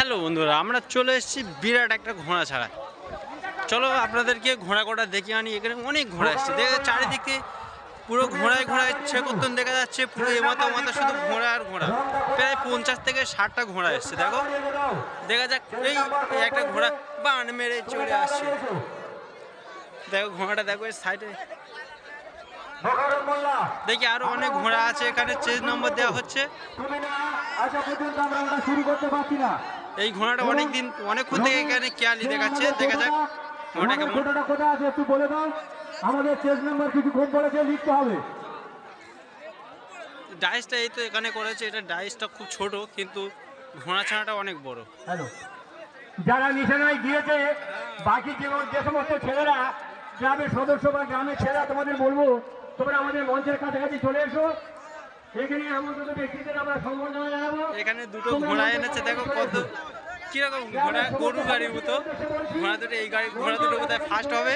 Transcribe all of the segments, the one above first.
Hello বন্ধুরা, আমরা চলে এসেছি বিরাট একটা ঘোড়া ছাড়া। চলো আপনাদেরকে ঘোড়া কোটা দেখে আনি। এখানে অনেক ঘোড়া এসছে, দেখে চারিদিকে পুরো ঘোড়ায় ঘোড়ায় ছেকত্তন দেখা যাচ্ছে। পুরো এমাথা মাথা শুধু ঘোড়া আর ঘোড়া। প্রায় 50 থেকে 60টা ঘোড়া এসছে। দেখো, দেখা যাক। এই একটা ঘোড়া বান মেরে চলে আসছে। দেখো ঘোড়াটা, দেখো এর সাইডে। দেখি আরো অনেক ঘোড়া আছে এখানে, চেজ নম্বর দেওয়া হচ্ছে। এই ঘোড়াটা অনেকক্ষণ থেকে এখানে কেয়ালি দেখাচ্ছে। দেখা যাক ঘোড়াটা কেমন। কোথায় আছে একটু বলে দাও, আমাদের চেজ নাম্বার কিছুক্ষণ পরেছে লিখতে হবে। ডাইসটা এই তো এখানে করেছে। এটা ডাইসটা খুব ছোট, কিন্তু ঘোড়া ছানাটা অনেক বড়। হ্যালো, যারা নিশানায় গিয়েছে, বাকি যে সমস্ত ছেলেরা, ক্লাবের সদস্য বা গ্রামের ছেলেরা, তোমাদের বলবো তোমরা আমাদের মঞ্চের কাছাকাছি চলে এসো। এখানে আমন্ত্রিত ব্যক্তিদের আমরা সম্বর্ধনা জানাবো। এখানে দুটো ঘোড়া এনেছে, দেখো কত কিরকম ঘোড়া, গরু গাড়ির মতো ঘোড়া দুটো। এই ঘোড়া দুটো বোধহয় ফার্স্ট হবে।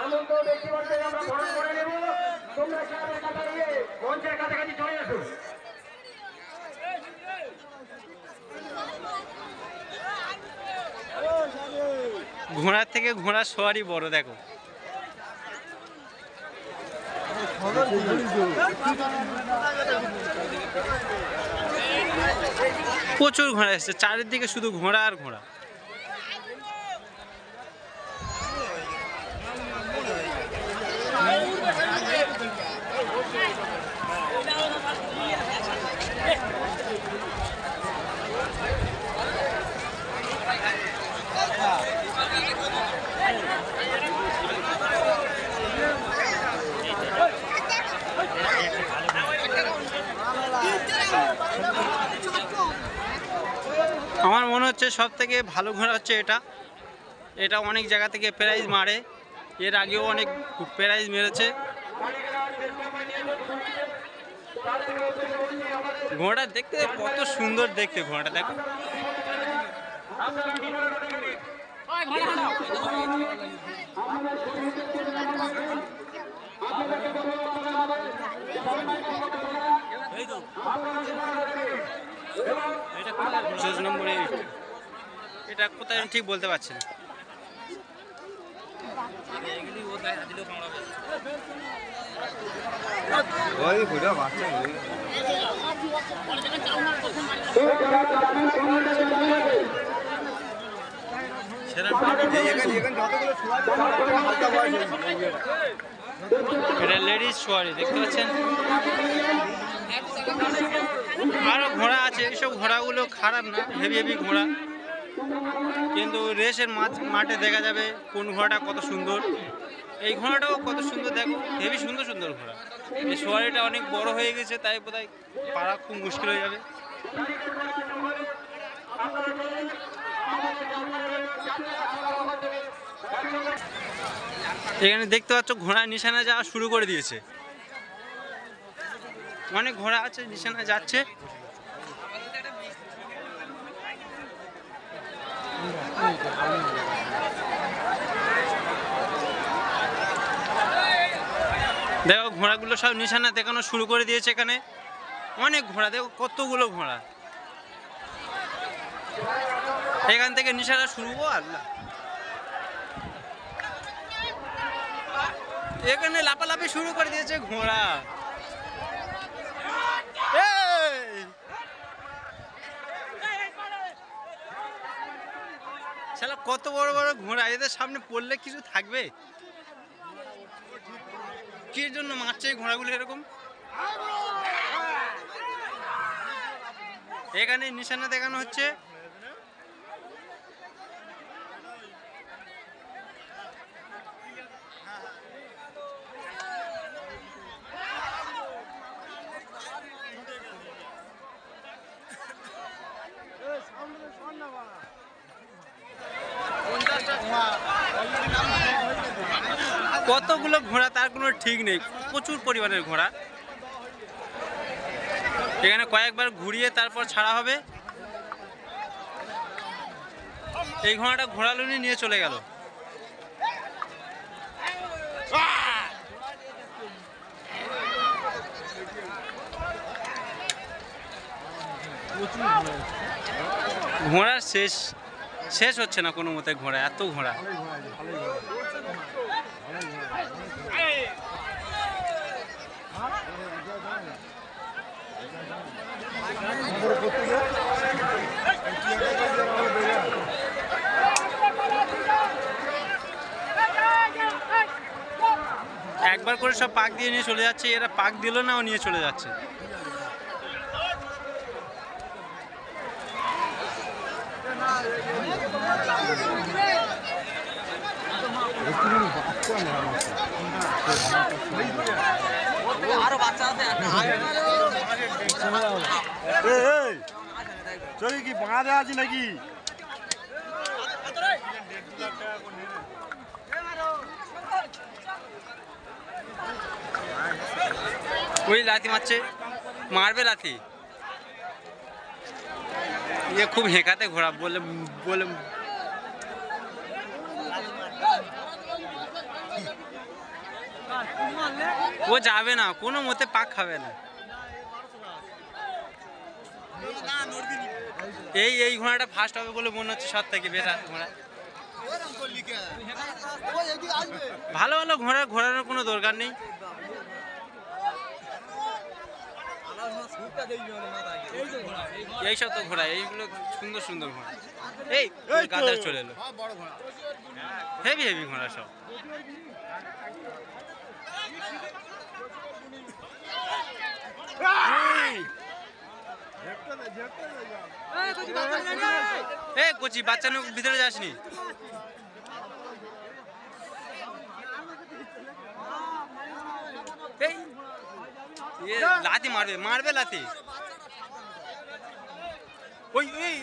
আমন্ত্রিত ব্যক্তিবর্গকে আমরা বরণ করে নেব। তোমরা ক্লাবের কাছাকাছি মঞ্চের কাছাকাছি চলে এসো। ঘোড়ার থেকে ঘোড়ার সওয়ারি বড়, দেখো। প্রচুর ঘোড়া এসছে, চারিদিকে শুধু ঘোড়া আর ঘোড়া। আমার মনে হচ্ছে সব থেকে ভালো ঘোড়া হচ্ছে এটা। এটা অনেক জায়গা থেকে প্রাইজ মারে, এর আগেও অনেক প্রাইজ মেরেছে। ঘোড়াটা দেখতে কত সুন্দর দেখতে, ঘোড়াটা দেখো। এটা কোথায় ঠিক বলতে পারছি না। এটা লেডিস সোয়ারি, দেখতে পাচ্ছেন। আরো ঘোড়া আছে, এইসব ঘোড়াগুলো খারাপ না, হেভি হেভি ঘোড়া। কিন্তু রেসের মাঠে দেখা যাবে কোন ঘোড়াটা কত সুন্দর। এই ঘোড়াটাও কত সুন্দর, দেখো, হেভি সুন্দর সুন্দর ঘোড়া। এই সোয়ারিটা অনেক বড় হয়ে গেছে, তাই বোধহয় পারা খুব মুশকিল হয়ে যাবে। এখানে দেখতে পাচ্ছ ঘোড়া নিশানা যাওয়া শুরু করে দিয়েছে। অনেক ঘোড়া আছে, নিশানা যাচ্ছে। দেখো ঘোড়াগুলো সব নিশানা দেখানো শুরু করে দিয়েছে। এখানে অনেক ঘোড়া, দেখো কতগুলো ঘোড়া। এখান থেকে নিশানা শুরু। আল্লাহ, এখানে লাফালাফি শুরু করে দিয়েছে ঘোড়া। শালা কত বড় বড় ঘোড়া, এদের সামনে পড়লে কিছু থাকবে? কি জন্য মারছে এই ঘোড়াগুলো এরকম? এখানে নিশানা দেখানো হচ্ছে। কতগুলো ঘোড়া তার কোনো ঠিক নেই, প্রচুর পরিমাণের ঘোড়া। এখানে কয়েকবার ঘুরিয়ে তারপর ছাড়া হবে। এই ঘোড়াটা ঘোড়ালুনি নিয়ে চলে গেল। ঘোড়ার শেষ শেষ হচ্ছে না কোনো মতে, ঘোড়া এত ঘোড়া। একবার করে সব পাক দিয়ে নিয়ে চলে যাচ্ছে, এরা পাক দিল না ও নিয়ে চলে যাচ্ছে। আরো বাচ্চা আছে চলি কি ভাড়া দেওয়া আছে নাকি? ওই লাথি মারছে, মারবে লাথি। ইয়ে খুব হেঁকাতে ঘোড়া, বলে বলে ও যাবে না, কোনো মতে পাক খাবে না। এই ঘোড়াটা ফার্স্ট হবে বলে মনে হচ্ছে সব থেকে বেটার ঘোড়া। ভালো ভালো ঘোড়া ঘোরানোর কোনো দরকার নেই। এইসব তো ঘোড়া, এইগুলো সুন্দর সুন্দর ঘোড়া। এই গাদার চলে এলো, হেভি হেভি ঘোড়া সব। এই কচি বাচ্চা লোক ভিতরে যাসনি। এই লাথি মারবে, মারবে লাথি। ওই ওই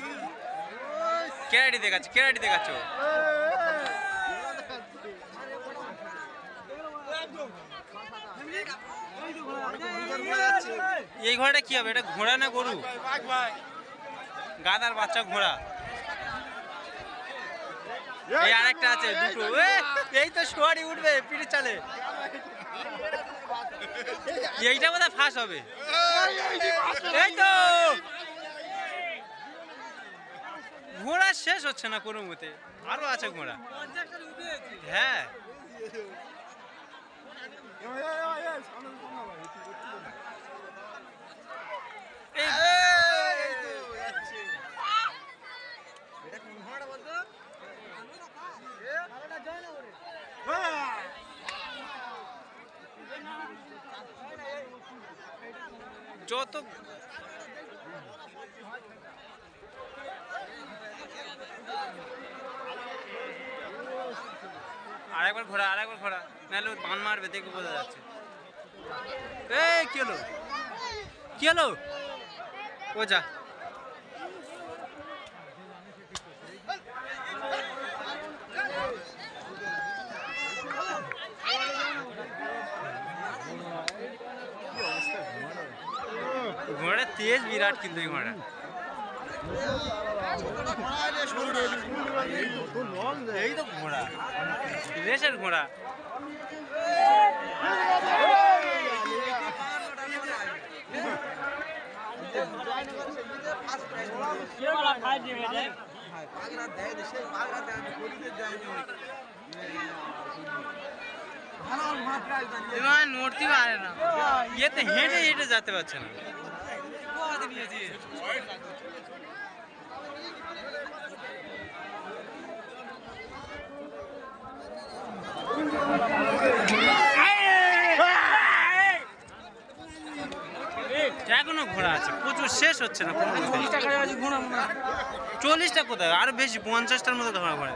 ক্যারাটি দেখাচ্ছে, ক্যারাটি দেখাচ্ছ। এই ঘোড়াটা কি হবে? এটা ঘোড়া না গরু? গাদার বাচ্চা ঘোড়া। এই আরেকটা আছে দুটো। এই তো সোয়ারি উঠবে পিঠে চালে। এইটা বোধহয় ফাঁস হবে। এই তো ঘোড়া শেষ হচ্ছে না কোনো মতে, আরো আছে ঘোড়া। হ্যাঁ যত আরেকবার ঘোড়া, আরেকবার ঘোড়া, নাহলে বান মারবে, দেখে বোঝা যাচ্ছে। এই কি হলো, কি হলো? ও যা, ঘোড়া তেজ বিরাট, কিন্তু এই ঘোড়া এই তো ঘোড়া, রেসের ঘোড়া। নড়তে পারে না, ইয়েতে হেঁটে হেঁটে যেতে পারছে না। এখনো ঘোড়া আছে প্রচুর, শেষ হচ্ছে না কোনো। 40টা কোথায়, আরো বেশি, 50টার মতো ঘোড়া ঘোড়া।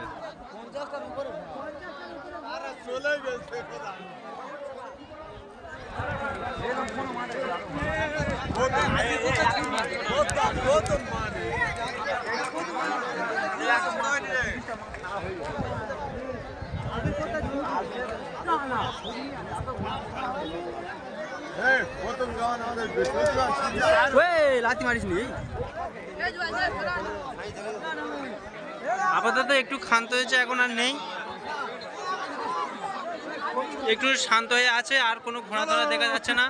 লাথি মারিস নি। আপাতত একটু ক্ষান্ত হয়েছে, এখন আর নেই, একটু শান্ত হয়ে আছে। আর কোনো ঘোড়া ধরা দেখা যাচ্ছে না,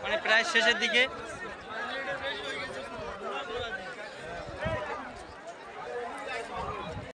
মানে প্রায় শেষের দিকে।